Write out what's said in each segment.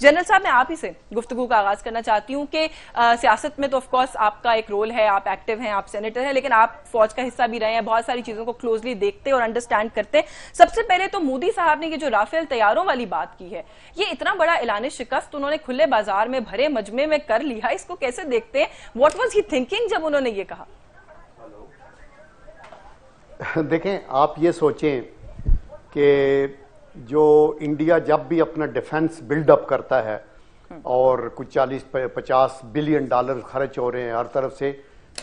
General صاحب میں آپ ہی سے گفتگو کا آغاز کرنا چاہتی ہوں کہ سیاست میں تو آف کورس آپ کا ایک رول ہے, آپ ایکٹیو ہیں, آپ سینیٹر ہیں, لیکن آپ فوج کا حصہ بھی رہے ہیں, بہت ساری چیزوں کو کلوزلی دیکھتے اور انڈرسٹینڈ کرتے. سب سے پہلے تو مودی صاحب نے یہ جو رافیل طیاروں والی بات کی ہے, یہ اتنا بڑا اعلان شکست انہوں نے کھلے بازار میں بھرے مجمع میں کر لیا, اس کو کیسے دیکھتے ہیں؟ واٹ واز ہی تھنکنگ جب انہوں نے یہ کہا؟ دیکھیں, آپ یہ سوچیں کہ جو انڈیا جب بھی اپنا ڈیفنس بلڈ اپ کرتا ہے اور کچھ 40-50 بلین ڈالر خرچ ہو رہے ہیں ہر طرف سے,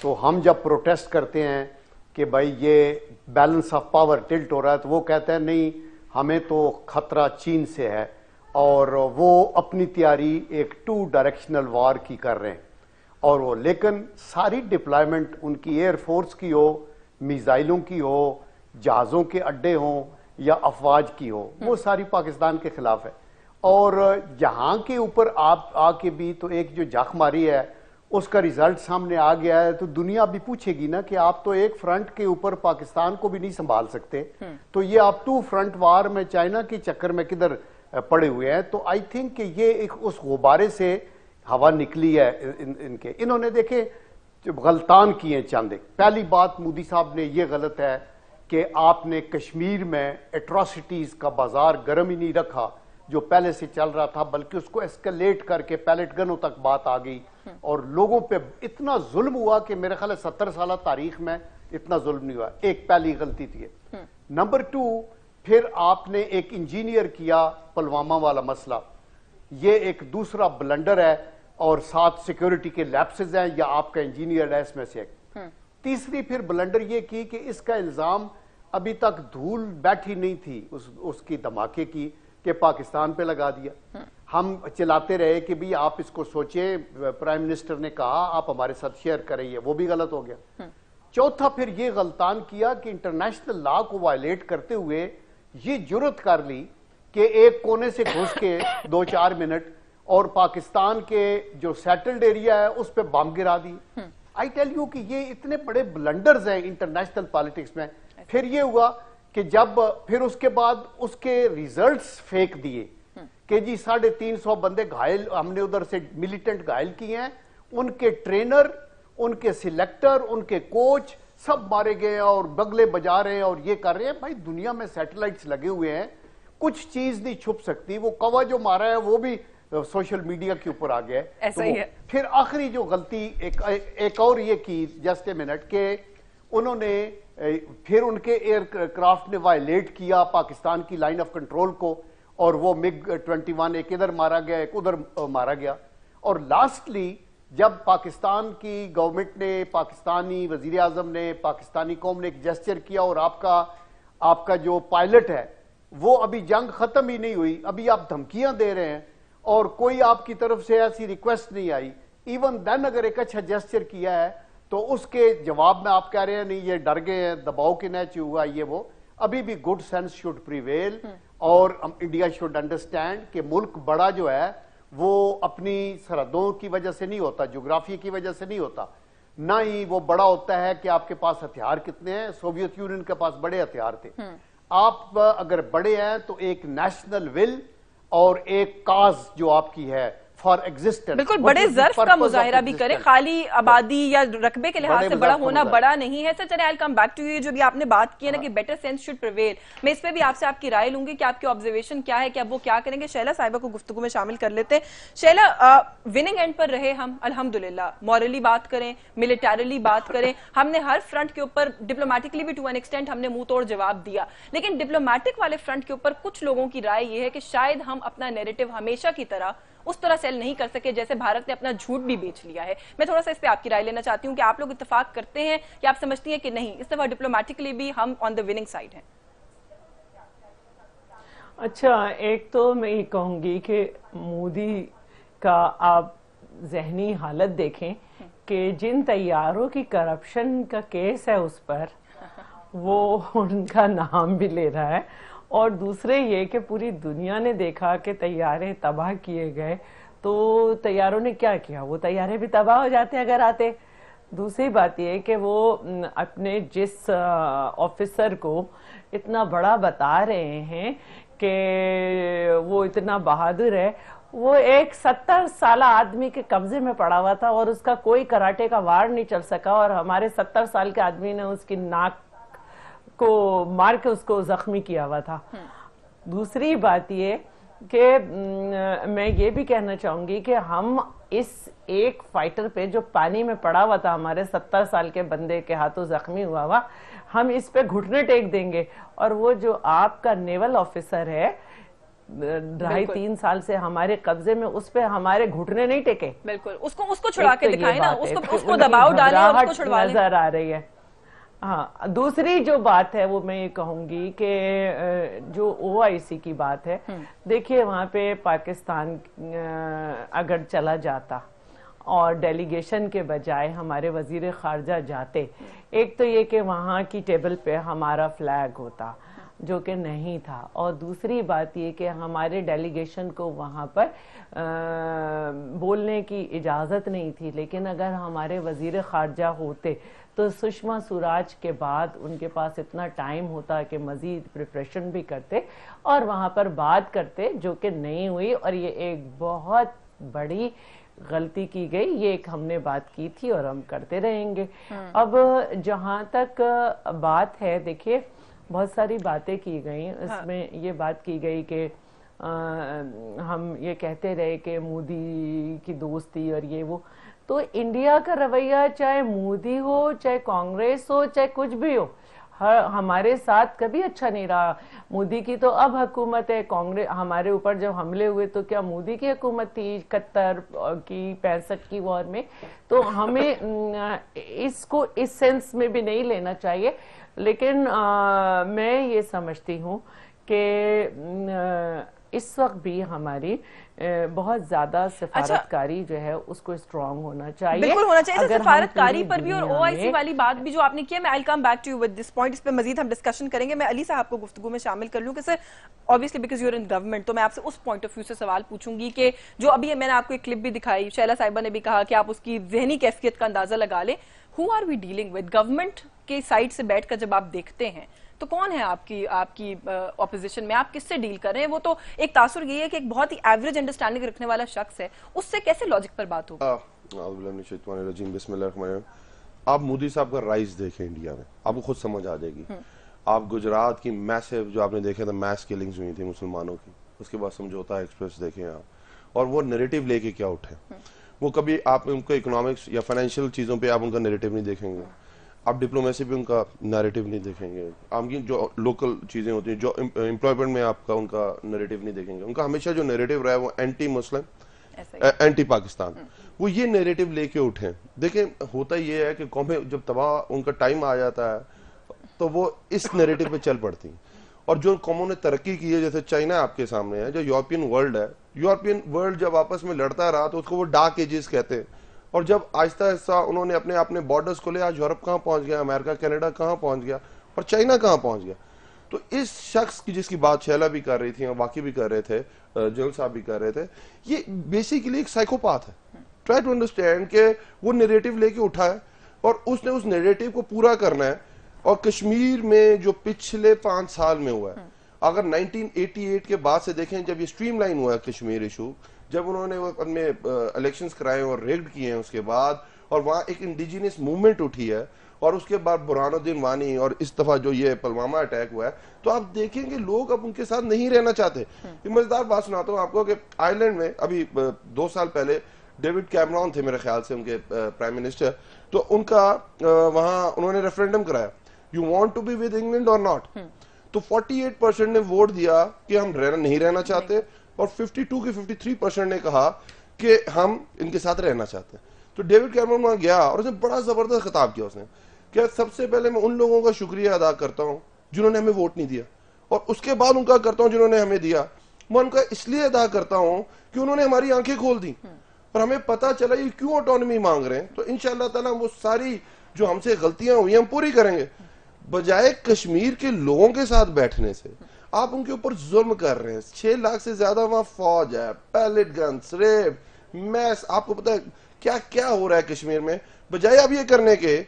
تو ہم جب پروٹیسٹ کرتے ہیں کہ بھائی یہ بیلنس آف پاور ٹلٹ ہو رہا ہے, تو وہ کہتے ہیں نہیں ہمیں تو خطرہ چین سے ہے, اور وہ اپنی تیاری ایک 2 ڈائریکشنل وار کی کر رہے ہیں. اور وہ لیکن ساری ڈپلائمنٹ ان کی ایئر فورس کی ہو, میزائلوں کی ہو, جہازوں کے اڈے ہوں یا افواج کی ہو, وہ ساری پاکستان کے خلاف ہے. اور یہاں کے اوپر آپ آ کے بھی تو ایک جو جھاق ماری ہے اس کا ریزلٹ سامنے آ گیا ہے, تو دنیا بھی پوچھے گی نا کہ آپ تو ایک فرنٹ کے اوپر پاکستان کو بھی نہیں سنبھال سکتے, تو یہ آپ 2 فرنٹ وار میں چائنا کے چکر میں کدھر پڑے ہوئے ہیں. تو آئی تھنک کہ یہ ایک اس غبارے سے ہوا نکلی ہے ان کے. انہوں نے دیکھیں جو غلطان کیے چاندے. پہلی بات مودی صاحب نے یہ غلط ہے کہ آپ نے کشمیر میں ایٹراسٹیز کا بازار گرم ہی نہیں رکھا جو پہلے سے چل رہا تھا, بلکہ اس کو ایسکیلیٹ کر کے پیلٹ گنوں تک بات آ گئی اور لوگوں پہ اتنا ظلم ہوا کہ میرے خیال ہے 70 سالہ تاریخ میں اتنا ظلم نہیں ہوا. ایک پہلی غلطی تھی. نمبر 2, پھر آپ نے ایک انجینئر کیا پلوامہ والا مسئلہ, یہ ایک دوسرا بلنڈر ہے, اور 7 سیکیورٹی کے لیپسز ہیں یا آپ کا انجینئر ہے اس میں سے ایک. تیسری پھر بلنڈر یہ کی کہ اس کا الزام ابھی تک دھول بیٹھی نہیں تھی اس کی دھماکے کی کہ پاکستان پہ لگا دیا. ہم چلاتے رہے کہ بھی آپ اس کو سوچیں, پرائم منسٹر نے کہا آپ ہمارے ساتھ شیئر کریں, وہ بھی غلط ہو گیا. چوتھا پھر یہ غلطان کیا کہ انٹرنیشنل لا کو وائلیٹ کرتے ہوئے یہ جرت کر لی کہ ایک کونے سے گھس کے 2-4 منٹ اور پاکستان کے جو سیٹلڈ ایریا ہے اس پہ بم گرا دی. آئی ٹیل یو کہ یہ اتنے بڑے بلنڈرز ہیں انٹرنیشنل پالیٹکس میں. پھر یہ ہوا کہ جب پھر اس کے بعد اس کے ریزلٹس پھینک دیے کہ جی 350 بندے گھائل ہم نے ادھر سے ملیٹنٹ گھائل کیے ہیں, ان کے ٹرینر, ان کے سلیکٹر, ان کے کوچ سب مارے گئے اور بگلے بجا رہے ہیں اور یہ کر رہے ہیں. بھائی دنیا میں سیٹلائٹس لگے ہوئے ہیں, کچھ چیز نہیں چھپ سکتی. وہ کوا جو مارا ہے وہ بھی سوشل میڈیا کے اوپر آ گیا ہے. ایسا ہی ہے. پھر آخری جو غلطی ایک اور یہ کی, جسٹ اے منٹ, کہ انہوں نے پھر ان کے ایئر کرافٹ نے وائلیٹ کیا پاکستان کی لائن آف کنٹرول کو, اور وہ MiG-21 ایک ادھر مارا گیا ایک ادھر مارا گیا. اور لاسٹلی جب پاکستان کی گورنمنٹ نے, پاکستانی وزیر اعظم نے, پاکستانی قوم نے ایک جسچر کیا, اور آپ کا جو پائلٹ ہے وہ ابھی جنگ ختم ہی نہیں ہوئی, ابھی آپ دھمکیاں دے رہے ہیں اور کوئی آپ کی طرف سے ایسی ریکویسٹ نہیں آئی, ایون دین اگر ایک اچھا جسچر کیا ہے تو اس کے جواب میں آپ کہہ رہے ہیں نہیں یہ ڈر گئے ہیں, دباؤ کے نیچے ہوا یہ وہ. ابھی بھی گڈ سینس شوڈ پریویل, اور انڈیا شوڈ انڈرسٹینڈ کہ ملک بڑا جو ہے وہ اپنی سرحدوں کی وجہ سے نہیں ہوتا, جغرافی کی وجہ سے نہیں ہوتا, نہ ہی وہ بڑا ہوتا ہے کہ آپ کے پاس ہتھیار کتنے ہیں. سوویت یونین کے پاس بڑے ہتھیار تھے. آپ اگر بڑے ہیں تو ایک نیشنل ول اور ایک کاز جو آپ کی ہے فار ایگزسٹنس, بالکل بڑے ظرف کا مظاہرہ بھی کریں, خالی آبادی یا رقبے کے لحاظ سے بڑا ہونا بڑا نہیں ہے. سر چلیں I'll come back to you, جو بھی آپ نے بات کی ہے نا کہ بیٹر سینس شوڈ پریویل, میں اس پہ بھی آپ سے آپ کی رائے لوں گی کہ آپ کی آبزرویشن کیا ہے کہ اب وہ کیا کریں گے. شہلا صاحبہ کو گفتگو میں شامل کر لیتے ہیں. شہلا, وننگ اینڈ پر رہے ہم الحمدللہ, مورلی بات کریں, ملیٹریلی بات کریں, ہم نے ہر فرنٹ کے اوپر ڈپلومیٹکلی بھی ٹو این ایکسٹینٹ ہم نے منہ توڑ جواب دیا, لیکن ڈپلومیٹک والے فرنٹ کے اوپر کچھ لوگوں کی رائے یہ ہے کہ شاید ہم اپنا نیریٹو ہمیشہ کی طرح اس طرح سیل نہیں کر سکے جیسے بھارت نے اپنا جھوٹ بھی بیچ لیا ہے. میں تھوڑا سا اس پہ آپ کی رائے لینا چاہتی ہوں کہ آپ لوگ اتفاق کرتے ہیں کہ آپ سمجھتی ہیں کہ نہیں اس دفعہ ڈپلومیٹکلی بھی ہم آن دا وننگ سائڈ ہیں؟ اچھا, ایک تو میں یہ کہوں گی کہ مودی کا آپ ذہنی حالت دیکھیں کہ جن طیاروں کی کرپشن کا کیس ہے اس پر وہ ان کا نام بھی لے رہا ہے, اور دوسرے یہ کہ پوری دنیا نے دیکھا کہ طیارے تباہ کیے گئے, تو طیاروں نے کیا کیا, وہ طیارے بھی تباہ ہو جاتے اگر آتے. دوسری بات یہ کہ وہ اپنے جس آفیسر کو اتنا بڑا بتا رہے ہیں کہ وہ اتنا بہادر ہے، وہ ایک 70 سالہ آدمی کے قبضے میں پڑا ہوا تھا اور اس کا کوئی کراٹے کا وار نہیں چل سکا، اور ہمارے 70 سال کے آدمی نے اس کی ناک کو مار کے اس کو زخمی کیا ہوا تھا۔ دوسری بات یہ کہ میں یہ بھی کہنا چاہوں گی کہ ہم اس ایک فائٹر پہ جو پانی میں پڑا ہوا تھا، ہمارے 70 سال کے بندے کے ہاتھوں زخمی ہوا ہم اس پہ گھٹنے ٹیک دیں گے، اور وہ جو آپ کا نیول آفیسر ہے 2.5-3 سال سے ہمارے قبضے میں، اس پہ ہمارے گھٹنے نہیں ٹیکے۔ بالکل، اس کو چھڑا کے دکھائیں نا، اس کو دباؤ ڈالیں اور اس کو چھڑوا لیں۔ نظر آ رہی ہے۔ ہاں، دوسری جو بات ہے وہ میں یہ کہوں گی کہ جو OIC کی بات ہے، دیکھیے وہاں پہ پاکستان اگر چلا جاتا اور ڈیلیگیشن کے بجائے ہمارے وزیر خارجہ جاتے، ایک تو یہ کہ وہاں کی ٹیبل پہ ہمارا فلیگ ہوتا جو کہ نہیں تھا، اور دوسری بات یہ کہ ہمارے ڈیلیگیشن کو وہاں پر بولنے کی اجازت نہیں تھی، لیکن اگر ہمارے وزیر خارجہ ہوتے تو سشما سوراج کے بعد ان کے پاس اتنا ٹائم ہوتا کہ مزید پریپریشن بھی کرتے اور وہاں پر بات کرتے، جو کہ نہیں ہوئی، اور یہ ایک بہت بڑی غلطی کی گئی۔ یہ ایک ہم نے بات کی تھی اور ہم کرتے رہیں گے۔ اب جہاں تک بات ہے، دیکھیے بہت ساری باتیں کی گئیں، اس میں یہ بات کی گئی کہ ہم یہ کہتے رہے کہ مودی کی دوستی اور یہ وہ، تو انڈیا کا رویہ چاہے مودی ہو، چاہے کانگریس ہو، چاہے کچھ بھی ہو، ہمارے ساتھ کبھی اچھا نہیں رہا۔ مودی کی تو اب حکومت ہے، کانگریس ہمارے اوپر جب حملے ہوئے تو کیا مودی کی حکومت تھی 71 کی 65 کی وار میں؟ تو ہمیں اس کو اس سینس میں بھی نہیں لینا چاہیے، لیکن میں یہ سمجھتی ہوں کہ اس وقت بھی ہماری بہت زیادہ سفارتکاری جو ہے اس کو اسٹرانگ ہونا چاہیے، بالکل ہونا چاہیے سفارتکاری پر بھی، اور OIC والی بات بھی جو آپ نے کی ہے، میں I'll come back to you with this point، اس پہ مزید ہم ڈسکشن کریں گے۔ میں علی صاحب کو گفتگو میں شامل کر لوں کہ سر obviously because you're in government، تو میں آپ سے اس پوائنٹ آف ویو سے سوال پوچھوں گی کہ جو ابھی میں نے آپ کو ایک کلپ بھی دکھائی، شیلا صاحبہ نے بھی کہا کہ آپ اس کی ذہنی کیفیت کا اندازہ لگا لیں۔ Who are we dealing with؟ Government کے سائڈ سے بیٹھ کر جب آپ دیکھتے ہیں تو کون ہے آپ کی اپوزیشن میں، آپ کس سے ڈیل کر رہے ہیں؟ وہ تو ایک تاثر یہ ہے کہ ایک بہت ہی ایوریج انڈرسٹینڈنگ رکھنے والا شخص ہے، اس سے کیسے لاجک پر بات ہوگی؟ اعوذ باللہ من الشیطان الرجیم، بسم اللہ الرحمن الرحیم۔ آپ مودی صاحب کا رائز دیکھیں انڈیا میں، آپ کو خود سمجھ آ جائے گی۔ آپ گجرات کی میسو جو آپ نے دیکھا تھا، میس کلنگز ہوئی تھی مسلمانوں کی، اس کے بعد سمجھوتا ایکسپریس دیکھیں آپ، اور وہ نیریٹو لے کے کیا اٹھے۔ وہ کبھی آپ ان کو اکنامکس یا فائنینشیل چیزوں پہ آپ ان کا نیریٹو نہیں دیکھیں گے، آپ ڈپلومیسی پہ ان کا نیریٹو نہیں دیکھیں گے، آپ کی جو لوکل چیزیں ہوتی ہیں، جو امپلائمنٹ میں آپ کا ان کا نیریٹو نہیں دیکھیں گے۔ ان کا ہمیشہ جو نیریٹو رہا ہے وہ اینٹی مسلم، اینٹی پاکستان، وہ یہ نیریٹو لے کے اٹھیں۔ دیکھیں ہوتا یہ ہے کہ قومیں جب تباہ ان کا ٹائم آ جاتا ہے تو وہ اس نیریٹو پہ چل پڑتی ہیں، اور جو قوموں نے ترقی کی ہے، جیسے چائنا آپ کے سامنے ہے، جو یورپین ورلڈ ہے، یورپین ورلڈ جب آپس میں لڑتا رہا تو اس کو وہ ڈارک ایجز کہتے ہیں، اور جب آہستہ آہستہ انہوں نے اپنے بارڈرز کو لے، آج یورپ کہاں پہنچ گیا، امریکہ کینیڈا کہاں پہنچ گیا، اور چائنا کہاں پہنچ گیا۔ تو اس شخص کی جس کی بات شیلا بھی کر رہی تھی اور واقعی بھی کر رہے تھے، جنرل صاحب بھی کر رہے تھے، یہ بیسیکلی ایک سائیکوپاتھ ہے۔ ٹرائی ٹو انڈرسٹینڈ کہ وہ نیریٹو لے کے اٹھا ہے اور اس نے اس نیریٹو کو پورا کرنا ہے، اور کشمیر میں جو پچھلے 5 سال میں ہوا ہے، اگر 1988 کے بعد سے دیکھیں، جب یہ سٹریم لائن ہوا ہے کشمیر ایشو، جب انہوں نے اپنے الیکشنز کرائے اور ریگڈ کیے ہیں اس کے بعد، اور وہاں ایک انڈیجینس موومنٹ اٹھی ہے، اور اس کے بعد برہان الدین وانی اور اس دفعہ جو یہ پلوامہ اٹیک ہوا ہے، تو آپ دیکھیں کہ لوگ اب ان کے ساتھ نہیں رہنا چاہتے۔ یہ مزیدار بات سناتا ہوں آپ کو کہ آئرلینڈ میں ابھی 2 سال پہلے ڈیوڈ کیمرون تھے میرے خیال سے ان کے پرائم منسٹر، تو ان کا وہاں انہوں نے ریفرینڈم کرایا، you want to be with England اور ناٹ، تو 48% نے ووٹ دیا کہ ہم نہیں رہنا چاہتے، اور 52 کے 53% نے کہا کہ ہم ان کے ساتھ رہنا چاہتے ہیں۔ تو ڈیوڈ کیمرون وہاں گیا اور اس نے بڑا زبردست خطاب کیا، اس نے کہ سب سے پہلے میں ان لوگوں کا شکریہ ادا کرتا ہوں جنہوں نے ہمیں ووٹ نہیں دیا، اور اس کے بعد ان کا کرتا ہوں جنہوں نے ہمیں دیا۔ میں ان کا اس لیے ادا کرتا ہوں کہ انہوں نے ہماری آنکھیں کھول دی اور ہمیں پتا چلا یہ کیوں آٹونومی مانگ رہے ہیں، تو انشاءاللہ تعالیٰ وہ ساری جو ہم سے غلطیاں ہوئی ہیں ہم پوری کریں گے۔ بجائے کشمیر کے لوگوں کے ساتھ بیٹھنے سے آپ ان کے اوپر ظلم کر رہے ہیں۔ 6 لاکھ سے زیادہ وہاں فوج ہے، پیلٹ گنز، ریپ، میس. آپ کو پتا ہے کیا کیا ہو رہا ہے کشمیر میں؟ بجائے اب یہ کرنے کے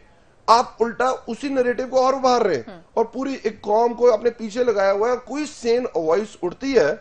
آپ الٹا اسی نریٹو کو اور ابھار رہے ہیں اور پوری ایک قوم کو اپنے پیچھے لگایا ہوا ہے. کوئی سین وائس اٹھتی ہے.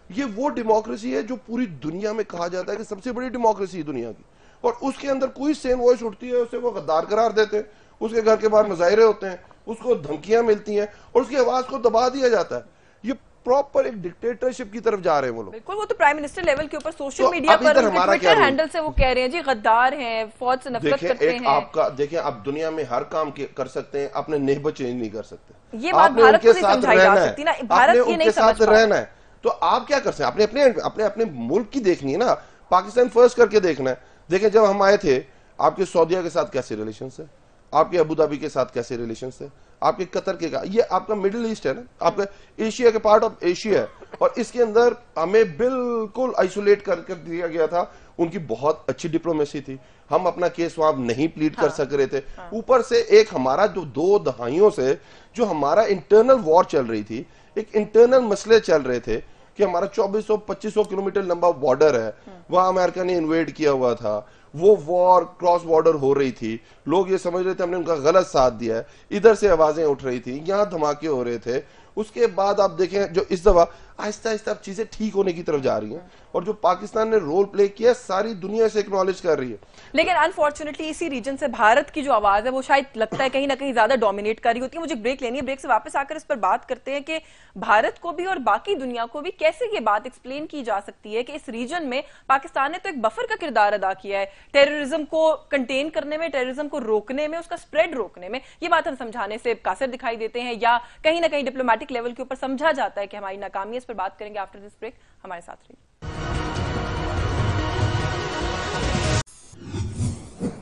یہ وہ ڈیموکریسی ہے جو پوری دنیا میں کہا جاتا ہے کہ سب سے بڑی ڈیموکریسی ہے دنیا کی, اور اس کے اندر کوئی سین وائس اٹھتی ہے اسے وہ غدار قرار دیتے ہیں, اس کے گھر کے باہر مظاہرے ہوتے ہیں, اس کو دھمکیاں ملتی ہیں اور اس کی آواز کو دبا دیا جاتا ہے. یہ پراپر ایک ڈکٹیٹرشپ کی طرف جا رہے ہیں وہ لوگ. بالکل, وہ تو پرائم منسٹر لیول کے اوپر سوشل میڈیا پر ٹویٹر ہینڈل سے وہ کہہ رہے ہیں جی غدار ہیں, فوج سے نفرت کرتے ہیں. آپ کا دیکھیں, آپ دنیا میں ہر کام کر سکتے ہیں, اپنے نیبر چینج نہیں کر سکتے. یہ بات بھارت کو نہیں سمجھائی جا سکتی نا, بھارت یہ نہیں سمجھ پا رہنا ہے. تو آپ کیا کر سکتے ہیں؟ اپنے ملک کی دیکھنی ہے نا, پاکستان فرسٹ کر کے دیکھنا ہے. دیکھیں جب ہم آئے تھے آپ کے سعودیہ کے ساتھ کیسے ریلیشنز ہیں, آپ کے ابو دھابی کے ساتھ کیسے ریلیشنز ہیں, آپ کے قطر کے, یہ آپ کا مڈل ایسٹ ہے نا, آپ کا ایشیا کے پارٹ آف ایشیا ہے, اور اس کے اندر ہمیں بالکل آئسولیٹ کر دیا گیا تھا. ان کی بہت اچھی ڈپلومیسی تھی, ہم اپنا کیس وہاں نہیں پلیڈ کر سک رہے تھے. اوپر سے ایک ہمارا جو 2 دہائیوں سے جو ہمارا انٹرنل وار چل رہی تھی, ایک انٹرنل مسئلے چل رہے تھے کہ ہمارا 2400-2500 کلومیٹر لمبا بارڈر ہے, وہاں امریکہ نے انویڈ کیا ہوا تھا, وہ وار کراس بارڈر ہو رہی تھی, لوگ یہ سمجھ رہے تھے ہم نے ان کا غلط ساتھ دیا ہے, ادھر سے آوازیں اٹھ رہی تھی, یہاں دھماکے ہو رہے تھے. اس کے بعد آپ دیکھیں جو اس دفعہ آہستہ آہستہ اب چیزیں ٹھیک ہونے کی طرف جا رہی ہیں, اور جو پاکستان نے رول پلے کیا ساری دنیا سے اکنالج کر رہی ہے. لیکن انفارچونیٹلی اسی ریجن سے بھارت کی جو آواز ہے وہ شاید لگتا ہے کہیں نہ کہیں زیادہ ڈومینیٹ کر رہی ہوتی ہے. مجھے بریک لینی ہے, بریک سے واپس آ کر اس پر بات کرتے ہیں کہ بھارت کو بھی اور باقی دنیا کو بھی کیسے یہ بات ایکسپلین کی جا سکتی ہے کہ اس ریجن میں پاکستان نے تو ایک بفر کا کردار ادا کیا ہے ٹیررزم کو کنٹین کرنے میں, ٹیررزم کو روکنے میں, اس کا سپریڈ روکنے میں. یہ بات ہم سمجھانے سے قاصر دکھائی دیتے ہیں یا کہیں نہ کہیں ڈپلومیٹک لیول کے اوپر سمجھا جاتا ہے کہ ہماری ناکامی ہے. اس پر بات کریں گے آفٹر دس بریک. ہمارے ساتھ رہیے.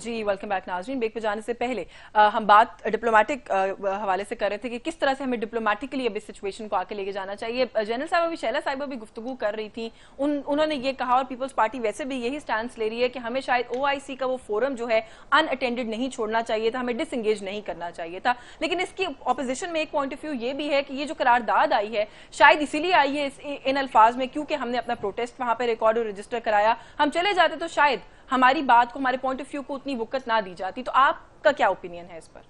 جی ویلکم بیک ناظرین. بریک پہ جانے سے پہلے ہم بات ڈپلومیٹک حوالے سے کر رہے تھے کہ کس طرح سے ہمیں ڈپلومیٹکلی اب اس سچویشن کو آگے لے کے جانا چاہیے. جنرل صاحبہ بھی, شیلا صاحبہ بھی گفتگو کر رہی تھی, انہوں نے یہ کہا, اور پیپلز پارٹی ویسے بھی یہی سٹانس لے رہی ہے کہ ہمیں شاید OIC کا وہ فورم جو ہے ان اٹینڈڈ نہیں چھوڑنا چاہیے تھا, ہمیں ڈس انگیج نہیں کرنا چاہیے تھا. لیکن اس کی اپوزیشن میں ایک پوائنٹ آف ویو یہ بھی ہے کہ یہ جو قرارداد آئی ہے شاید اسی لیے آئی ہے ان الفاظ میں کیونکہ ہم نے اپنا پروٹیسٹ وہاں پہ ریکارڈ اور رجسٹر کرایا. ہم چلے جاتے تو شاید ہماری بات کو, ہمارے پوائنٹ آف ویو کو اتنی وقت نہ دی جاتی. تو آپ کا کیا اوپینین ہے اس پر؟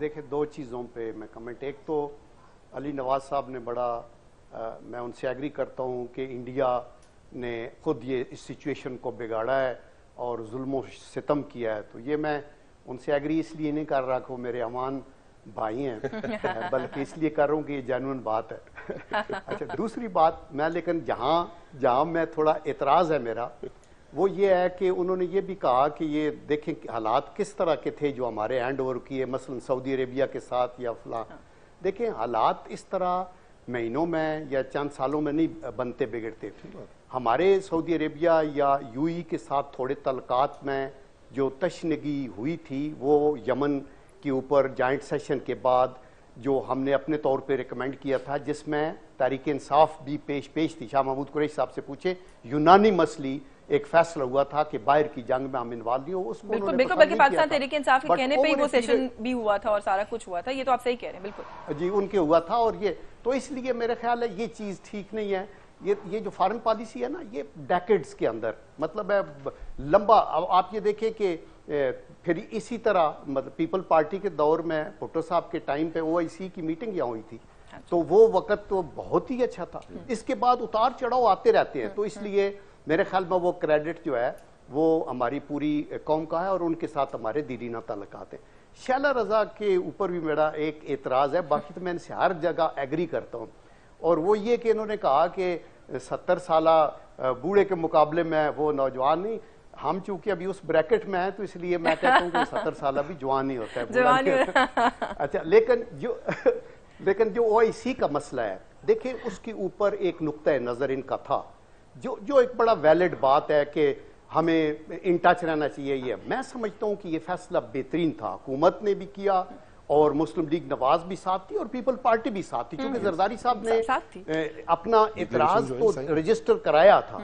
دیکھیں 2 چیزوں پہ میں کمنٹ. ایک تو علی نواز صاحب نے بڑا, میں ان سے ایگری کرتا ہوں کہ انڈیا نے خود یہ اس سچویشن کو بگاڑا ہے اور ظلم و ستم کیا ہے. تو یہ میں ان سے ایگری اس لیے نہیں کر رہا کہ وہ میرے امان بھائی ہیں, بلکہ اس لیے کر رہا ہوں کہ یہ جینوئن بات ہے. اچھا, دوسری بات میں, لیکن جہاں میں تھوڑا اعتراض ہے میرا, وہ یہ ہے کہ انہوں نے یہ بھی کہا کہ یہ دیکھیں حالات کس طرح کے تھے جو ہمارے ہینڈ اوور کیے, مثلا سعودی عربیہ کے ساتھ یا فلاں. دیکھیں حالات اس طرح مہینوں میں یا چند سالوں میں نہیں بنتے بگڑتے. ہمارے سعودی عربیہ یا UAE کے ساتھ تھوڑے تعلقات میں جو تشنگی ہوئی تھی وہ یمن کے اوپر جوائنٹ سیشن کے بعد جو ہم نے اپنے طور پہ ریکمینڈ کیا تھا, جس میں تحریک انصاف بھی پیش تھی. شاہ محمود قریشی صاحب سے پوچھے, یونانی مسئلہ ایک فیصلہ ہوا تھا کہ باہر کی جنگ میں ہم انوالو نہیں ہو. اس کو بالکل بالکل, بلکہ پاکستان تحریک انصاف کے کہنے پہ ہی وہ سیشن بھی ہوا تھا اور سارا کچھ ہوا تھا. یہ تو آپ صحیح کہہ رہے ہیں, بالکل جی ان کے ہوا تھا. اور یہ تو اس لیے میرے خیال ہے یہ چیز ٹھیک نہیں ہے. یہ جو فارن پالیسی ہے نا, یہ ڈیکیڈز کے اندر مطلب ہے لمبا. آپ یہ دیکھیں کہ پھر اسی طرح مطلب پیپل پارٹی کے دور میں بھٹو صاحب کے ٹائم پہ OIC کی میٹنگ یہاں ہوئی تھی, تو وہ وقت تو بہت ہی اچھا تھا. اس کے بعد اتار چڑھاؤ آتے رہتے ہیں. تو اس لیے میرے خیال میں وہ کریڈٹ جو ہے وہ ہماری پوری قوم کا ہے اور ان کے ساتھ ہمارے دیرینہ تعلقات ہیں. شیلا رضا کے اوپر بھی میرا ایک اعتراض ہے, باقی تو میں ان سے ہر جگہ ایگری کرتا ہوں, اور وہ یہ کہ انہوں نے کہا کہ 70 سالہ بوڑھے کے مقابلے میں وہ نوجوان نہیں. ہم چونکہ ابھی اس بریکٹ میں ہیں تو اس لیے میں کہتا ہوں کہ 70 سالہ بھی جوان ہی ہوتا ہے. اچھا, لیکن جو OIC کا مسئلہ ہے, دیکھیں اس کے اوپر ایک نقطہ نظر ان کا تھا جو ایک بڑا ویلڈ بات ہے کہ ہمیں ان ٹچ رہنا چاہیے. یہ میں سمجھتا ہوں کہ یہ فیصلہ بہترین تھا, حکومت نے بھی کیا اور مسلم لیگ نواز بھی ساتھ تھی اور پیپل پارٹی بھی ساتھ تھی, کیونکہ زرداری صاحب نے اپنا اعتراض تو رجسٹر کرایا تھا,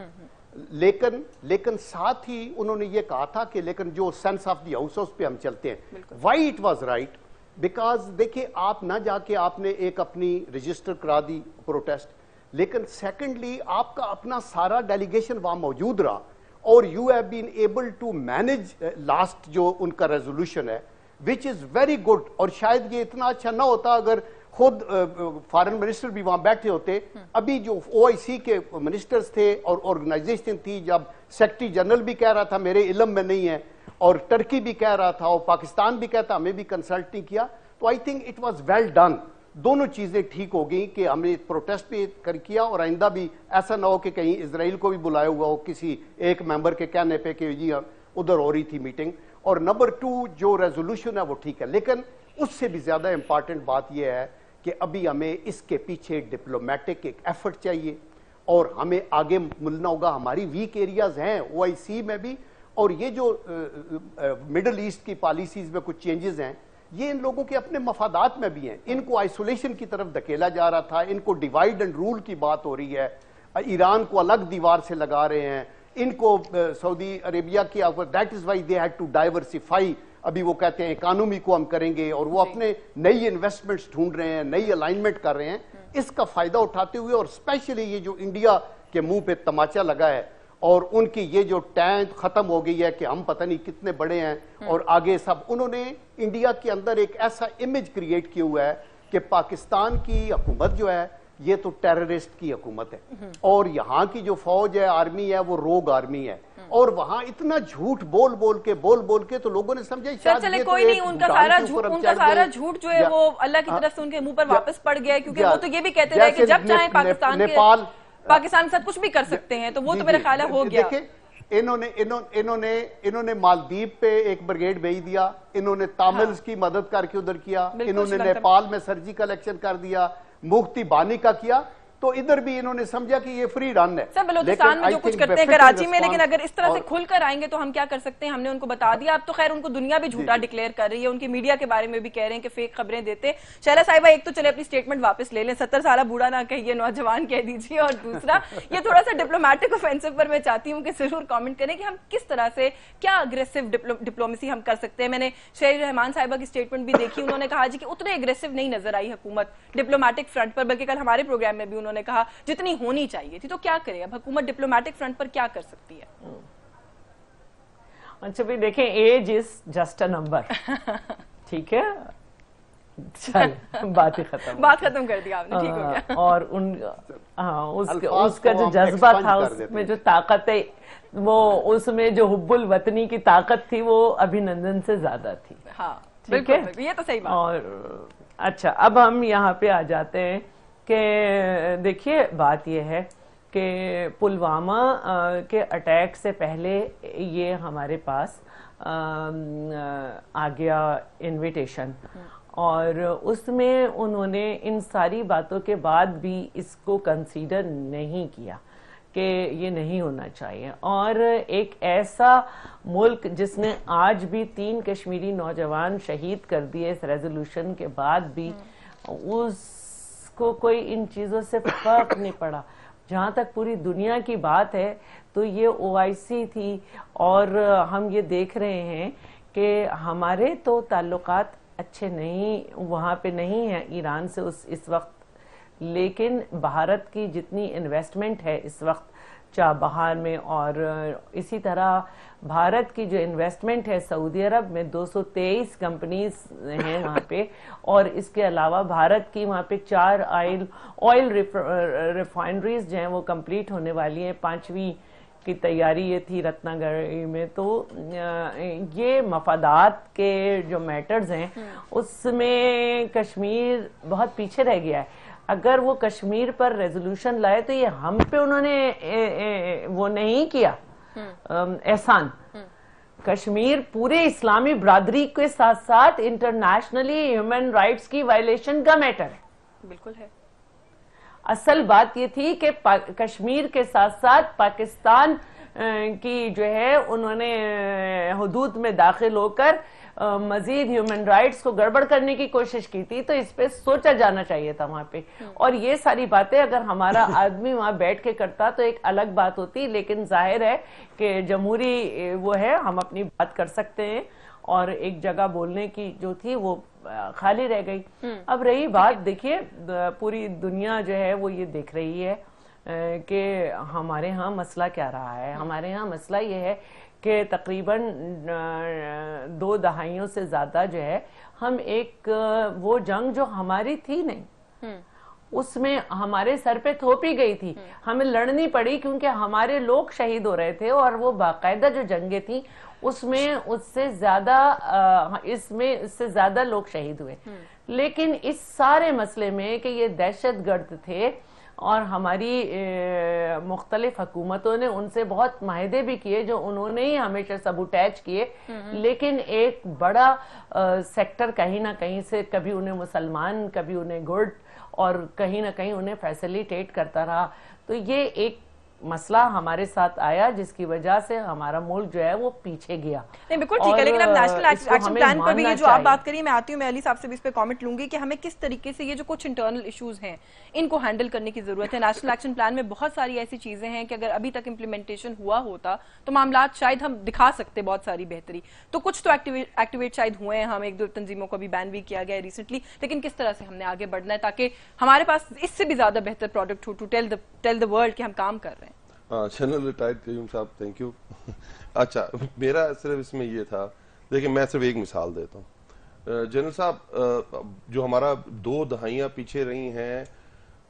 لیکن ساتھ ہی انہوں نے یہ کہا تھا کہ لیکن جو سینس آف دی ہاؤس پہ ہم چلتے ہیں, why it was right, because دیکھیں آپ نہ جا کے آپ نے ایک اپنی رجسٹر کرا دی پروٹیسٹ, لیکن سیکنڈلی آپ کا اپنا سارا ڈیلیگیشن وہاں موجود رہا اور you have been able to manage last جو ان کا ریزولوشن ہے وچ از ویری گڈ. اور شاید یہ اتنا اچھا نہ ہوتا اگر خود فارن منسٹر بھی وہاں بیٹھے ہوتے. ابھی جو او آئی سی کے منسٹرز تھے اور آرگنائزیشن تھی, جب سیکرٹری جنرل بھی کہہ رہا تھا میرے علم میں نہیں ہے, اور ٹرکی بھی کہہ رہا تھا اور پاکستان بھی کہتا ہمیں بھی کنسلٹ نہیں کیا, تو I think it was well done. دونوں چیزیں ٹھیک ہو گئیں کہ ہم نے پروٹیسٹ بھی کیا اور آئندہ بھی ایسا نہ ہو کہ کہیں اسرائیل کو بھی بلایا ہوا ہو کسی ایک ممبر کے کہنے پہ کہ جی ادھر ہو رہی تھی میٹنگ. اور نمبر 2 جو ریزولوشن ہے وہ ٹھیک ہے, لیکن اس سے بھی زیادہ امپارٹنٹ بات یہ ہے کہ ابھی ہمیں اس کے پیچھے ڈپلومیٹک ایک ایفرٹ چاہیے اور ہمیں آگے ملنا ہوگا. ہماری ویک ایریاز ہیں او آئی سی میں بھی, اور یہ جو مڈل ایسٹ کی پالیسیز میں کچھ چینجز ہیں یہ ان لوگوں کے اپنے مفادات میں بھی ہیں. ان کو آئسولیشن کی طرف دھکیلا جا رہا تھا, ان کو ڈیوائیڈ اینڈ رول کی بات ہو رہی ہے, ایران کو الگ دیوار سے لگا رہے ہیں, ان کو سعودی عربیہ کی that is why they had to diversify. ابھی وہ کہتے ہیں اکانومی کو ہم کریں گے اور وہ اپنے نئی انویسٹمنٹس ڈھونڈ رہے ہیں, نئی الائنمنٹ کر رہے ہیں. اس کا فائدہ اٹھاتے ہوئے اور اسپیشلی یہ جو انڈیا کے منہ پہ تماچا لگا ہے اور ان کی یہ جو ٹینک ختم ہو گئی ہے کہ ہم پتہ نہیں کتنے بڑے ہیں اور آگے سب, انہوں نے انڈیا کے اندر ایک ایسا امیج کریٹ کیا ہوا ہے کہ پاکستان کی حکومت جو ہے یہ تو ٹیررسٹ کی حکومت ہے, اور یہاں کی جو فوج ہے آرمی ہے وہ روگ آرمی ہے, اور وہاں اتنا جھوٹ بول کے تو لوگوں نے سمجھا چلے کوئی نہیں, ان کا سارا جھوٹ جو ہے وہ اللہ کی طرف سے ان کے منہ پر واپس پڑ گیا ہے, کیونکہ وہ تو یہ بھی کہتے رہے کہ جب چاہیں پاکستان کے ساتھ کچھ بھی کر سکتے ہیں, تو وہ تو میرا خیال ہو گیا. انہوں نے مالدیپ پہ ایک بریگیڈ بھیج دیا, انہوں نے تاملز کی مدد کر کے ادھر کیا, انہوں نے نیپال میں سرجیکل ایکشن کر دیا, مفتی بانی کا کیا, تو ادھر بھی انہوں نے سمجھا کہ یہ فری رن ہے. سر بلوچستان میں جو کچھ کرتے ہیں کراچی میں, لیکن اگر اس طرح سے کھل کر آئیں گے تو ہم کیا کر سکتے ہیں, ہم نے ان کو بتا دیا. اب تو خیر ان کو دنیا بھی جھوٹا ڈکلیئر کر رہی ہے, ان کی میڈیا کے بارے میں بھی کہہ رہے ہیں کہ فیک خبریں دیتے. شہلا صاحبہ ایک تو چلے اپنی سٹیٹمنٹ واپس لے لیں, 70 سالہ بوڑھا نہ کہیے, نوجوان کہہ دیجیے, اور دوسرا یہ تھوڑا سا ڈپلومیٹک آفینسو پر میں چاہتی ہوں کہ ضرور کامنٹ کریں کہ ہم کس طرح سے کیا اگریسو ڈپلومیسی ہم کر سکتے ہیں. میں نے شہری رحمان صاحبہ کی سٹیٹمنٹ بھی دیکھی, انہوں نے کہا جی کہ اتنے اگریسو نہیں نظر آئی حکومت ڈپلومیٹک فرنٹ پر, بلکہ کل ہمارے پروگرام میں بھی انہوں نے کہا جتنی ہونی چاہیے تھی. تو کیا کرے اب حکومت ڈپلومیٹک فرنٹ پر کیا کر سکتی ہے؟ اچھا بھی دیکھیں, age is just a number, ٹھیک ہے, چل بات ہی ختم کر دیا آپ نے, ٹھیک ہو گیا. اور اس کا جو جذبہ تھا, اس میں جو طاقت ہے, وہ اس میں جو حب الوطنی کی طاقت تھی وہ ابھینندن سے زیادہ تھی. ہاں بالکل, یہ تو صحیح بات. اور اچھا اب ہم یہاں پہ آ جاتے ہیں کہ دیکھیے بات یہ ہے کہ پلوامہ کے اٹیک سے پہلے یہ ہمارے پاس آ گیا انویٹیشن, اور اس میں انہوں نے ان ساری باتوں کے بعد بھی اس کو کنسیڈر نہیں کیا کہ یہ نہیں ہونا چاہیے. اور ایک ایسا ملک جس نے آج بھی 3 کشمیری نوجوان شہید کر دیے اس ریزولوشن کے بعد بھی, اس کو کوئی ان چیزوں سے فرق نہیں پڑا. جہاں تک پوری دنیا کی بات ہے تو یہ او آئی سی تھی, اور ہم یہ دیکھ رہے ہیں کہ ہمارے تو تعلقات اچھے نہیں وہاں پہ نہیں ہیں ایران سے اس وقت, لیکن بھارت کی جتنی انویسٹمنٹ ہے اس وقت چابہار میں, اور اسی طرح بھارت کی جو انویسٹمنٹ ہے سعودی عرب میں 223 کمپنیز ہیں وہاں پہ, اور اس کے علاوہ بھارت کی وہاں پہ 4 آئل ریفائنریز جو ہیں وہ کمپلیٹ ہونے والی ہیں, 5ویں کی تیاری یہ تھی رتنا گری میں. تو یہ مفادات کے جو میٹرز ہیں اس میں کشمیر بہت پیچھے رہ گیا ہے. اگر وہ کشمیر پر ریزولوشن لائے تو یہ ہم پہ انہوں نے وہ نہیں کیا احسان. کشمیر پورے اسلامی برادری کے ساتھ ساتھ انٹرنیشنلی ہیومن رائٹس کی وائلیشن کا میٹر ہے. بالکل ہے. اصل بات یہ تھی کہ کشمیر کے ساتھ ساتھ پاکستان کی جو ہے انہوں نے حدود میں داخل ہو کر مزید ہیومن رائٹس کو گڑبڑ کرنے کی کوشش کی تھی, تو اس پہ سوچا جانا چاہیے تھا وہاں پہ. اور یہ ساری باتیں اگر ہمارا آدمی وہاں بیٹھ کے کرتا تو ایک الگ بات ہوتی, لیکن ظاہر ہے کہ جمہوری وہ ہے, ہم اپنی بات کر سکتے ہیں اور ایک جگہ بولنے کی جو تھی وہ خالی رہ گئی. اب رہی بات, دیکھیے پوری دنیا جو ہے وہ یہ دیکھ رہی ہے کہ ہمارے ہاں مسئلہ کیا رہا ہے. ہمارے ہاں مسئلہ یہ ہے کہ تقریباً 2 دہائیوں سے زیادہ جو ہے ہم ایک وہ جنگ جو ہماری تھی نہیں, اس میں ہمارے سر پہ تھوپی گئی تھی, ہمیں لڑنی پڑی کیونکہ ہمارے لوگ شہید ہو رہے تھے, اور وہ باقاعدہ جو جنگیں تھیں اس میں اس سے زیادہ لوگ شہید ہوئے. لیکن اس سارے مسئلے میں کہ یہ دہشت گرد تھے, اور ہماری مختلف حکومتوں نے ان سے بہت معاہدے بھی کیے جو انہوں نے ہی ہمیشہ سبوٹیج کیے, لیکن ایک بڑا سیکٹر کہیں نہ کہیں سے کبھی انہیں مسلمان, کبھی انہیں گرد, اور کہیں نہ کہیں انہیں فیسیلیٹیٹ کرتا رہا. تو یہ ایک مسئلہ ہمارے ساتھ آیا جس کی وجہ سے ہمارا ملک جو ہے وہ پیچھے گیا. نہیں بالکل ٹھیک ہے, لیکن اب نیشنل ایکشن پلان پر بھی یہ جو آپ بات کریے, میں آتی ہوں, میں علی صاحب سے بھی اس پہ کامنٹ لوں گی کہ ہمیں کس طریقے سے یہ جو کچھ انٹرنل ایشوز ہیں ان کو ہینڈل کرنے کی ضرورت ہے. نیشنل ایکشن پلان میں بہت ساری ایسی چیزیں ہیں کہ اگر ابھی تک امپلیمنٹیشن ہوا ہوتا تو معاملات شاید ہم دکھا سکتے بہت ساری بہتری. تو کچھ تو ایکٹیویٹ شاید ہوئے ہیں, ہم 1-2 تنظیموں کو بھی بین بھی کیا گیا ہے ریسنٹلی, لیکن کس طرح سے ہم نے آگے بڑھنا ہے تاکہ ہمارے پاس اس سے بھی زیادہ بہتر پروڈکٹ ہو, ٹو ٹیل دا ورلڈ کہ ہم کام کر رہے ہیں. جنرل ریٹائرڈ قیوم صاحب تھینک یو. اچھا, میرا صرف اس میں یہ تھا, دیکھیں میں صرف ایک مثال دیتا ہوں. جنرل صاحب جو ہمارا 2 دہائیاں پیچھے رہی ہیں,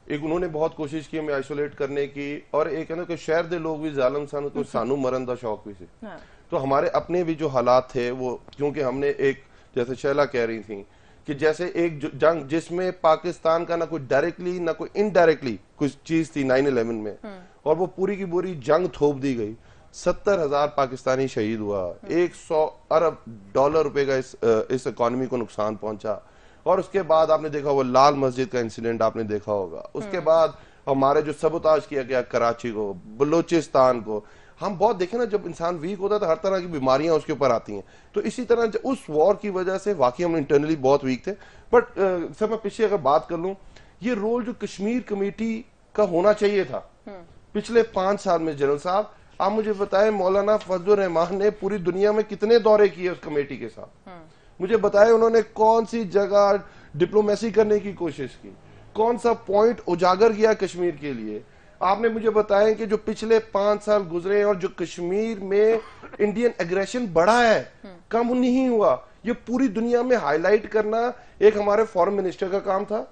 ایک انہوں نے بہت کوشش کی ہمیں آئسولیٹ کرنے کی, اور ایک ہے نا کہ شہر دے لوگ بھی ظالم سن تو سانو مرن دا شوق بھی سے. تو ہمارے اپنے بھی جو حالات تھے وہ, کیونکہ ہم نے ایک جیسے شیلا کہہ رہی تھیں کہ جیسے ایک جنگ جس میں پاکستان کا نہ کوئی ڈائریکٹلی نہ کوئی انڈائریکٹلی کچھ چیز تھی 9/11 میں, اور وہ پوری کی پوری جنگ تھوپ دی گئی, 70,000 پاکستانی شہید ہوا, $100 ارب روپے کا اس اکانومی کو نقصان پہنچا. اور اس کے بعد آپ نے دیکھا وہ لال مسجد کا انسیڈنٹ آپ نے دیکھا ہوگا. اس کے بعد ہمارے جو سبوتاج کیا گیا کراچی کو, بلوچستان کو, ہم بہت دیکھیں نا جب انسان ویک ہوتا ہے تو ہر طرح کی بیماریاں اس کے اوپر آتی ہیں. تو اسی طرح اس وار کی وجہ سے واقعی ہم انٹرنلی بہت ویک تھے. بٹ سر میں پیچھے اگر بات کر لوں, یہ رول جو کشمیر کمیٹی کا ہونا چاہیے تھا پچھلے 5 سال میں, جنرل صاحب آپ مجھے بتائیں مولانا فضل الرحمان نے پوری دنیا میں کتنے دورے کیے اس کمیٹی کے ساتھ, مجھے بتائیں انہوں نے کون سی جگہ ڈپلومیسی کرنے کی کوشش کی, کون سا پوائنٹ اجاگر کیا کشمیر کے لیے. آپ نے مجھے بتائیں کہ جو پچھلے 5 سال گزرے اور جو کشمیر میں انڈین ایگریشن بڑھا ہے, کم نہیں ہوا, یہ پوری دنیا میں ہائی لائٹ کرنا ایک ہمارے فورن منسٹر کا کام تھا.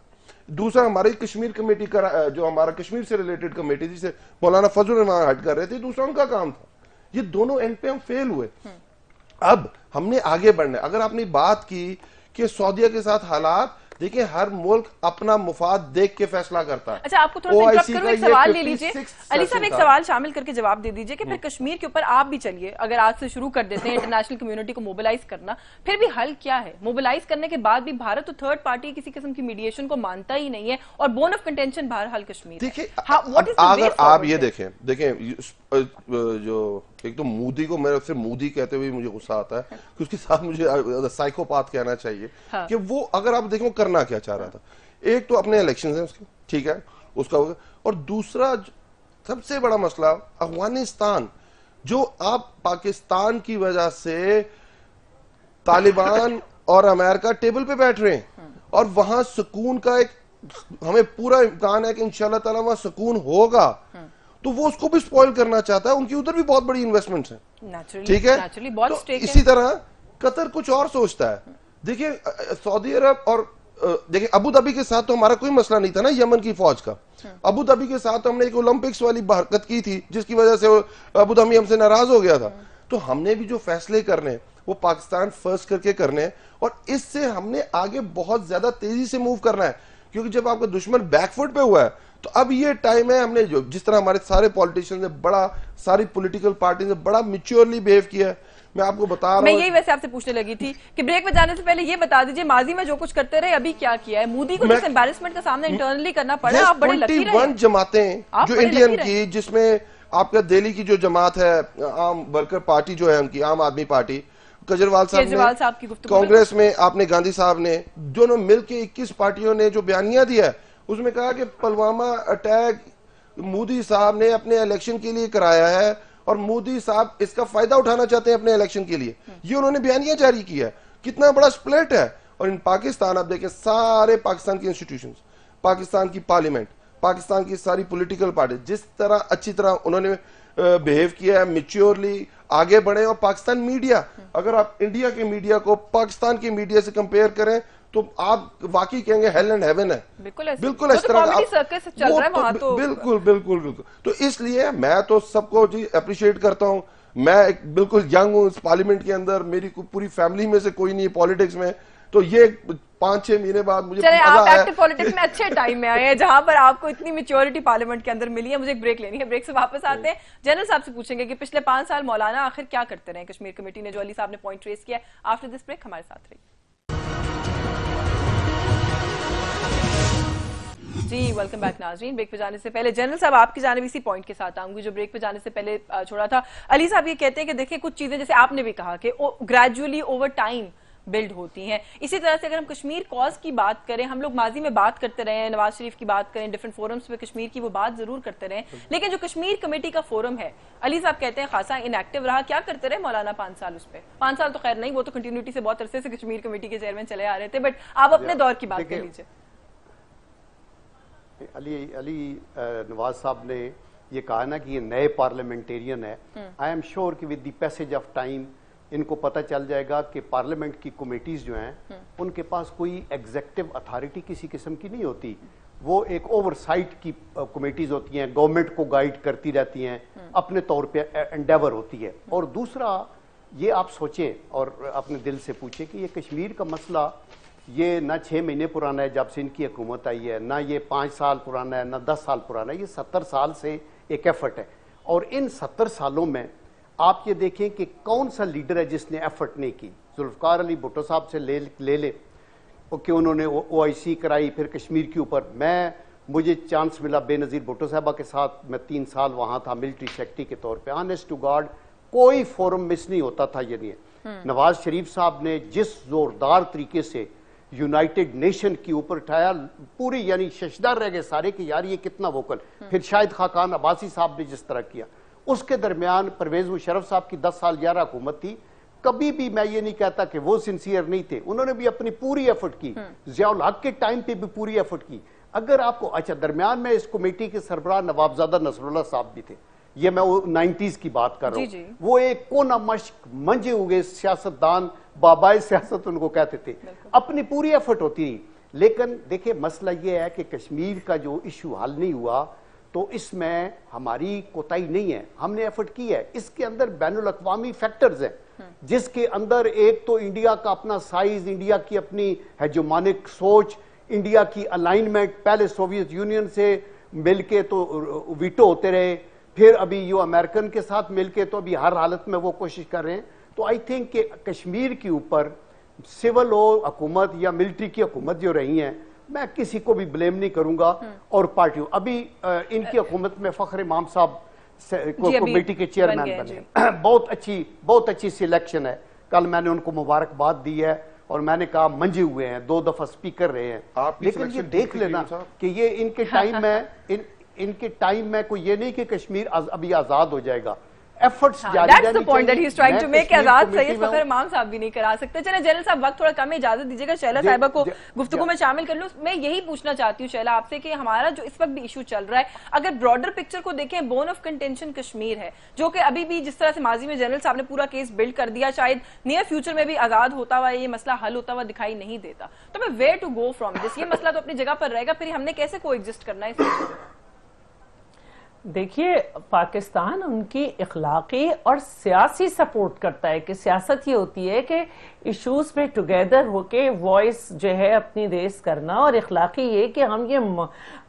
دوسرا ہماری کشمیر کمیٹی کا جو ہمارا کشمیر سے ریلیٹڈ کمیٹی جسے مولانا فضل الرحمان ہیڈ کر رہے تھے, دوسرا ان کا کام تھا. یہ دونوں اینڈ پہ ہم فیل ہوئے. اب ہم نے آگے بڑھنا ہے. اگر آپ نے بات کی کہ سعودیہ کے ساتھ حالات, دیکھیں ہر ملک اپنا مفاد دیکھ کے فیصلہ کرتا ہے. اچھا آپ کو تھوڑا سا انٹرپٹ کروں, ایک سوال لے لیجئے علی صاحب, ایک سوال شامل کر کے جواب دے دیجئے کہ پھر کشمیر کے اوپر آپ بھی چلیے, اگر آج سے شروع کر دیتے ہیں انٹرنیشنل کمیونٹی کو موبلائز کرنا, پھر بھی حل کیا ہے؟ موبلائز کرنے کے بعد بھی بھارت تو تھرڈ پارٹی کسی قسم کی میڈیشن کو مانتا ہی نہیں ہے, اور بون آف کنٹینشن بہرحال کشمیر. دیکھیں اگر آپ یہ دیکھیں جو ایک تو مودی کو, میرے سے مودی کہتے ہوئے مجھے غصہ آتا ہے کہ اس کے ساتھ مجھے سائیکوپاتھ کہنا چاہیے کہ وہ اگر آپ دیکھیں وہ کرنا کیا چاہ رہا تھا. ایک تو اپنے الیکشنز ہیں اس کے, ٹھیک ہے, اس کا ہوگا, اور دوسرا سب سے بڑا مسئلہ افغانستان, جو آپ پاکستان کی وجہ سے طالبان اور امریکہ ٹیبل پہ بیٹھ رہے ہیں, اور وہاں سکون کا ایک ہمیں پورا امکان ہے کہ انشاءاللہ تعالیٰ وہاں سکون ہوگا, تو وہ اس کو بھی سپوائل کرنا چاہتا ہے. ان کی ادھر بھی بہت بڑی انویسٹمنٹس ہیں, ٹھیک ہے. تو اسی طرح قطر کچھ اور سوچتا ہے. دیکھیں سعودی عرب اور دیکھیں ابو دھابی کے ساتھ تو ہمارا کوئی مسئلہ نہیں تھا نا یمن کی فوج کا. ابو دھابی کے ساتھ ہم نے ایک اولمپکس والی حرکت کی تھی جس کی وجہ سے ابو دھابی ہم سے ناراض ہو گیا تھا. تو ہم نے بھی جو فیصلے کرنے وہ پاکستان فرسٹ کر کے کرنے, اور اس سے ہم نے آگے بہت زیادہ تیزی سے موو کرنا ہے, کیونکہ جب آپ کا دشمن بیک فٹ پہ ہوا ہے تو اب یہ ٹائم ہے. ہم نے جو جس طرح ہمارے سارے پولیٹیشنز نے بڑا, ساری پولیٹیکل پارٹیز نے بڑا میچورلی بیہیو کیا ہے. میں آپ کو بتا رہا ہوں, میں یہی ویسے آپ سے پوچھنے لگی تھی کہ بریک میں جانے سے پہلے یہ بتا دیجئے ماضی میں جو کچھ کرتے رہے ابھی کیا کیا ہے. مودی کو جس امبیرسمنٹ کا سامنا انٹرنلی کرنا پڑا, آپ بڑے لکی رہے. 21 جماعتیں جو انڈین کی, جس میں آپ کا دہلی کی جو جماعت ہے عام ورکر پارٹی جو ہے ان کی عام آدمی پارٹی, کیجریوال صاحب نے کانگریس میں, آپ نے گاندھی صاحب نے, دونوں مل کے 21 پارٹیوں نے جو بیانیہ دیا ہے اس میں کہا کہ پلوامہ اٹیک مودی صاحب نے اپنے الیکشن کے لیے کرایا ہے, اور مودی صاحب اس کا فائدہ اٹھانا چاہتے ہیں اپنے الیکشن کے لیے. یہ انہوں نے بیانیہ جاری کیا ہے, کتنا بڑا سپلٹ ہے. اور ان پاکستان آپ دیکھیں سارے پاکستان کی انسٹیٹیوشنز, پاکستان کی پارلیمنٹ, پاکستان کی ساری پولیٹیکل پارٹی جس طرح اچھی طرح انہوں نے بہیو کیا ہے, میچیورلی آگے بڑھے. اور پاکستان میڈیا, اگر آپ انڈیا کے میڈیا کو پاکستان کی میڈیا سے کمپیئر کریں تو آپ واقعی کہیں گے ہیل اینڈ ہیون ہے. بالکل اس طرح بالکل بالکل بالکل. تو اس لیے میں تو سب کو جی اپریشیٹ کرتا ہوں. میں بالکل ینگ ہوں اس پارلیمنٹ کے اندر, میری پوری فیملی میں سے کوئی نہیں پالیٹکس میں. تو یہ 5-6 مہینے بعد مجھے چلے آپ ایکٹیو پالیٹکس میں اچھے ٹائم میں آئے ہیں جہاں پر آپ کو اتنی میچورٹی پارلیمنٹ کے اندر ملی ہے. مجھے ایک بریک لینی ہے, بریک سے واپس آتے ہیں. جنرل صاحب سے پوچھیں گے کہ پچھلے 5 سال مولانا آخر کیا کرتے رہے کشمیر کمیٹی نے, جو علی صاحب نے پوائنٹ ریز کیا. آفٹر دس بریک ہمارے ساتھ رہی. جی ویلکم بیک ناظرین. بریک پہ جانے سے پہلے جنرل صاحب آپ کی جانب اسی پوائنٹ کے ساتھ آؤں گی جو بریک پہ جانے سے پہلے چھوڑا تھا. علی صاحب یہ کہتے ہیں کہ دیکھیں کچھ چیزیں جیسے آپ نے بھی کہا کہ گریجولی اوور ٹائم بلڈ ہوتی ہیں. اسی طرح سے اگر ہم کشمیر کاز کی بات کریں, ہم لوگ ماضی میں بات کرتے رہے ہیں, نواز شریف کی بات کریں, ڈیفرنٹ فورمز پہ کشمیر کی وہ بات ضرور کرتے رہے, لیکن جو کشمیر کمیٹی کا فورم ہے علی صاحب کہتے ہیں خاصا ان ایکٹیو رہا. کیا کرتے رہے مولانا 5 سال اس پہ؟ 5 سال تو خیر نہیں, وہ تو کنٹینیوٹی سے بہت عرصے سے کشمیر کمیٹی کے چیئرمین چلے آ رہے تھے, بٹ آپ اپنے دور کی بات کر لیجیے. علی نواز صاحب نے یہ کہا نا کہ یہ نئے پارلیمنٹیرین ہے. آئی ایم شیور کہ with the passage of time ان کو پتہ چل جائے گا کہ پارلیمنٹ کی کمیٹیز جو ہیں ان کے پاس کوئی ایگزیکٹو اتھارٹی کسی قسم کی نہیں ہوتی. وہ ایک اوور سائٹ کی کمیٹیز ہوتی ہیں, گورنمنٹ کو گائیڈ کرتی رہتی ہیں, اپنے طور پہ انڈیور ہوتی ہے. اور دوسرا یہ آپ سوچیں اور اپنے دل سے پوچھیں کہ یہ کشمیر کا مسئلہ یہ نہ 6 مہینے پرانا ہے جب سے ان کی حکومت آئی ہے, نہ یہ 5 سال پرانا ہے, نہ 10 سال پرانا ہے. یہ 70 سال سے ایک ایفرٹ ہے. اور ان 70 سالوں میں آپ یہ دیکھیں کہ کون سا لیڈر ہے جس نے ایفرٹ نہیں کی. ذوالفقار علی بھٹو صاحب سے لے لیں کہ انہوں نے OIC کرائی, پھر کشمیر کے اوپر مجھے چانس ملا بے نظیر بھٹو صاحبہ کے ساتھ, میں 3 سال وہاں تھا ملٹری سیکرٹری کے طور پہ. آنیسٹ ٹو گاڈ کوئی فورم مس نہیں ہوتا تھا. یہ نہیں, نواز شریف صاحب نے جس زوردار طریقے سے یونائٹڈ نیشن کی اوپر اٹھایا, پوری یعنی ششدار رہ گئے سارے کہ یار یہ کتنا ووکل. پھر شاہد خاقان عباسی صاحب نے جس طرح کیا. اس کے درمیان پرویز مشرف صاحب کی 10 سال 11 حکومت تھی. کبھی بھی میں یہ نہیں کہتا کہ وہ سنسیئر نہیں تھے, انہوں نے بھی اپنی پوری ایفرٹ کی. ضیاء الحق کے ٹائم پہ بھی پوری ایفرٹ کی. اگر آپ کو اچھا درمیان میں اس کمیٹی کے سربراہ نوابزادہ نصر اللہ صاحب بھی تھے, یہ میں 90s کی بات کر رہا ہوں. وہ ایک کونا مشق منجے ہوئے سیاستدان, بابائے سیاست ان کو کہتے تھے, اپنی پوری ایفرٹ ہوتی رہی. لیکن دیکھیں مسئلہ یہ ہے کہ کشمیر کا جو ایشو حل نہیں ہوا تو اس میں ہماری کوتاہی نہیں ہے, ہم نے ایفرٹ کی ہے. اس کے اندر بین الاقوامی فیکٹرز ہیں جس کے اندر ایک تو انڈیا کا اپنا سائز, انڈیا کی اپنی ہیجومانک سوچ, انڈیا کی الائنمنٹ. پہلے سوویت یونین سے مل کے تو ویٹو ہوتے رہے, پھر ابھی یہ امریکن کے ساتھ مل کے تو ابھی ہر حالت میں وہ کوشش کر رہے ہیں. تو آئی تھنک کہ کشمیر کے اوپر سول حکومت یا ملٹری کی حکومت جو رہی ہیں, میں کسی کو بھی بلیم نہیں کروں گا. اور پارٹیوں ابھی ان کی حکومت میں فخر امام صاحب کمیٹی کے چیئرمین بنے, بہت اچھی سلیکشن ہے. کل میں نے ان کو مبارکباد دی ہے اور میں نے کہا منجے ہوئے ہیں, 2 دفعہ سپیکر رہے ہیں. لیکن یہ دیکھ لینا کہ یہ ان کے ٹائم میں کوئی یہ نہیں کہ کشمیر ابھی آزاد ہو جائے گا. ایفرٹس جاری That's the point that he's trying to make. آزاد سید فخر امام صاحب بھی نہیں کرا سکتے. چلیں جنرل صاحب وقت تھوڑا کم ہے, اجازت دیجیے گا شیلا صاحبہ کو گفتگو میں شامل کر لوں. میں یہی پوچھنا چاہتی ہوں شیلا آپ سے کہ ہمارا جو اس وقت بھی ایشو چل رہا ہے, اگر براڈر پکچر کو دیکھیں, بون آف کنٹینشن کشمیر ہے, جو کہ ابھی بھی جس طرح سے ماضی میں جنرل صاحب نے پورا کیس بلڈ کر دیا, شاید نیئر فیوچر میں بھی آزاد ہوتا ہوا یہ مسئلہ حل ہوتا ہوا دکھائی نہیں دیتا. تو میں where to go from this, یہ مسئلہ تو اپنی جگہ پر رہے گا, پھر ہم نے کیسے کو ایگزسٹ کرنا ہے اس میں؟ دیکھیے پاکستان ان کی اخلاقی اور سیاسی سپورٹ کرتا ہے کہ سیاست یہ ہوتی ہے کہ ایشوز پہ ٹوگیدر ہو کے وائس جو ہے اپنی ریز کرنا, اور اخلاقی یہ کہ ہم یہ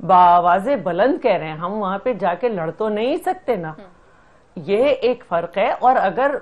بآواز بلند کہہ رہے ہیں, ہم وہاں پہ جا کے لڑ تو نہیں سکتے نا. یہ ایک فرق ہے. اور اگر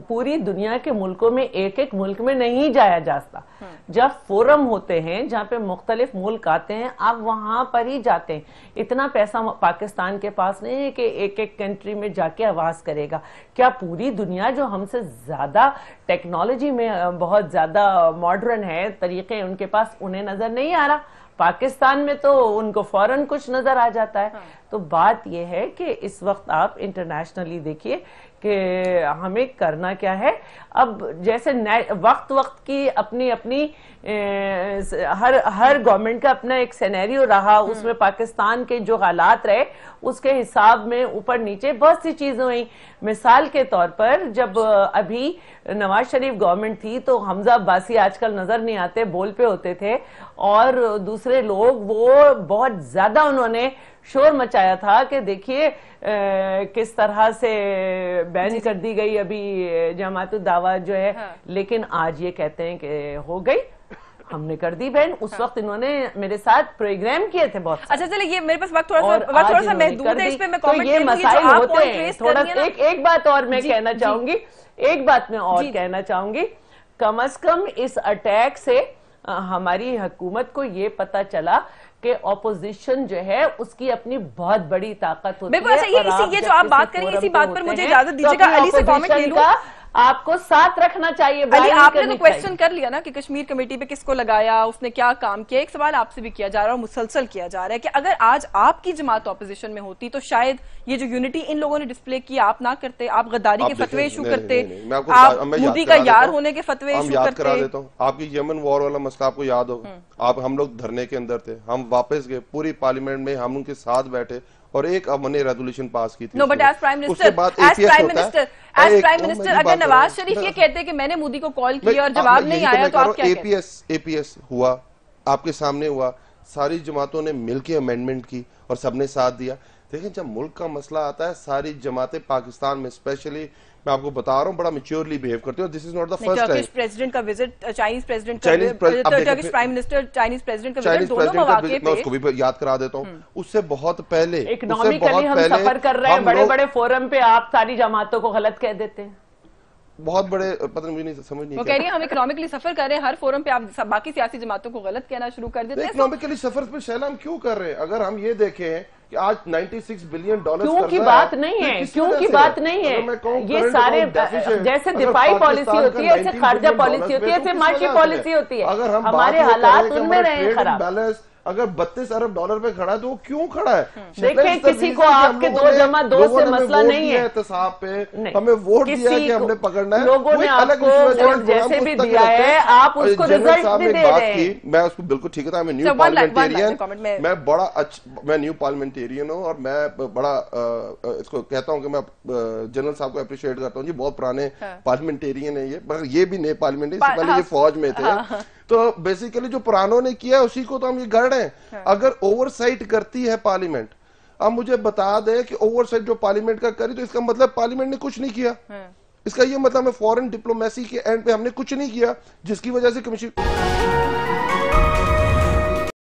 پوری دنیا کے ملکوں میں ایک ملک میں نہیں جایا جاتا, جب فورم ہوتے ہیں جہاں پہ مختلف ملک آتے ہیں, آپ وہاں پر ہی جاتے ہیں. اتنا پیسہ پاکستان کے پاس نہیں ہے کہ ایک کنٹری میں جا کے آواز کرے گا. کیا پوری دنیا جو ہم سے زیادہ ٹیکنالوجی میں بہت زیادہ ماڈرن ہے, طریقے ان کے پاس, انہیں نظر نہیں آ رہا؟ پاکستان میں تو ان کو فوراً کچھ نظر آ جاتا ہے. تو بات یہ ہے کہ اس وقت آپ انٹرنیشنلی دیکھیے کہ ہمیں کرنا کیا ہے. اب جیسے وقت کی اپنی ہر گورنمنٹ کا اپنا ایک سینیریو رہا, اس میں پاکستان کے جو حالات رہے اس کے حساب میں اوپر نیچے بہت سی چیزیں ہوئیں. مثال کے طور پر جب ابھی نواز شریف گورنمنٹ تھی تو حمزہ عباسی آج کل نظر نہیں آتے, بول پہ ہوتے تھے, اور دوسرے لوگ وہ بہت زیادہ انہوں نے شور مچایا تھا کہ دیکھیے کس طرح سے بین کر دی گئی ابھی جماعت الدعوہ جو ہے, لیکن آج یہ کہتے ہیں کہ ہو گئی, ہم نے کر دی بین. اس وقت انہوں نے میرے ساتھ پروگرام کیے تھے بہت. اچھا چلیے, یہ میرے پاس وقت تھوڑا سا محدود ہے, اس پہ میں کامنٹ یہ مسائل ہوتے ہیں. تھوڑا ایک بات اور میں کہنا چاہوں گی, ایک بات میں اور کہنا چاہوں گی, کم از کم اس اٹیک سے ہماری حکومت کو یہ پتا چلا کہ اپوزیشن جو ہے اس کی اپنی بہت بڑی طاقت ہوتی ہے. یہ جو آپ بات کریں اسی بات پر مجھے اجازت دیجیے گا, علی سے کامنٹ لے لوں. آپ کو ساتھ رکھنا چاہیے. علی, آپ نے تو کویسچن کر لیا نا کہ کشمیر کمیٹی پہ کس کو لگایا, اس نے کیا کام کیا. ایک سوال آپ سے بھی کیا جا رہا ہے اور مسلسل کیا جا رہا ہے کہ اگر آج آپ کی جماعت اپوزیشن میں ہوتی تو شاید یہ جو یونٹی ان لوگوں نے ڈسپلے کی آپ نہ کرتے, آپ غداری کے فتوے ایشو کرتے, آپ مودی کا یار ہونے کے فتوے ایشو کرتے. کرا دیتا ہوں, آپ کی یمن وار والا مسئلہ آپ کو یاد ہوگا, آپ ہم لوگ دھرنے کے اندر تھے, ہم واپس گئے, پوری پارلیمنٹ میں ہم ان کے ساتھ بیٹھے اور ایک امنی ریزولوشن پاس کی تھی. نو بٹ ایز پرائم منسٹر اگر نواز شریف یہ کہتے کہ میں نے مودی کو کال کیا اور جواب نہیں آیا تو آپ کیا کہتے ہیں؟ اے پی ایس ہوا, آپ کے سامنے ہوا, ساری جماعتوں نے مل کے امینڈمنٹ کی اور سب نے ساتھ دیا. دیکھیں جب ملک کا مسئلہ آتا ہے ساری جماعتیں پاکستان میں اسپیشلی میں آپ کو بتا رہا ہوں بڑا میچورلی بیہیو کرتے ہیں. This is not the first time. Turkish president کا وزٹ, چائنیز پریزیڈنٹ کا Turkish prime minister, Chinese president کا وزٹ, دونوں مواقع پہ میں اس کو بھی یاد کرا دیتا ہوں. اس سے بہت پہلے اکنامکلی ہم سفر کر رہے ہیں, بڑے بڑے فورم پہ آپ ساری جماعتوں کو غلط کہہ دیتے ہیں. بہت بڑے پتہ نہیں سمجھ نہیں. وہ کہہ رہی ہیں ہم اکنامکلی سفر کر رہے ہیں, ہر فورم پہ آپ باقی سیاسی جماعتوں کو غلط کہنا شروع کر دیتے ہیں. اکنامکلی سفر پہ شیلا ہم کیوں کر رہے ہیں؟ اگر ہم یہ دیکھیں کہ آج $96 بلین کیوں کی بات نہیں ہے, کیوں کی بات نہیں ہے, یہ سارے جیسے دفاعی پالیسی ہوتی ہے, ایسے خارجہ پالیسی ہوتی ہے, ایسے معاشی پالیسی ہوتی ہے, ہمارے حالات ان میں رہے خراب. اگر $32 ارب پہ کھڑا ہے تو وہ کیوں کھڑا ہے؟ دیکھیں کسی کو آپ کے 2+2 سے مسئلہ نہیں ہے, احتساب پہ ہمیں ووٹ دیا کہ ہم نے پکڑنا ہے, لوگوں نے آپ کو ووٹ جیسے بھی دیا ہے آپ اس کو رزلٹ بھی دے رہے ہیں. میں اس کو بالکل ٹھیک ہے, میں نیو پارلیمنٹیرین, میں نیو پارلیمنٹیرین ہوں اور میں بڑا اس کو کہتا ہوں کہ میں جنرل صاحب کو اپریشیٹ کرتا ہوں, جی بہت پرانے پارلیمنٹیرین ہیں یہ, مگر یہ بھی نئے پارلیمنٹ, اس سے پہلے یہ فوج میں تھے. تو بیسیکلی جو پرانوں نے کیا اسی کو تو ہم یہ گڑ رہے ہیں. اگر اوور سائٹ کرتی ہے پارلیمنٹ, اب مجھے بتا دے کہ اوور سائٹ جو پارلیمنٹ کا کری تو اس کا مطلب پارلیمنٹ نے کچھ نہیں کیا, اس کا یہ مطلب ہے فورن ڈپلومیسی کے اینڈ پہ ہم نے کچھ نہیں کیا, جس کی وجہ سے کمیشن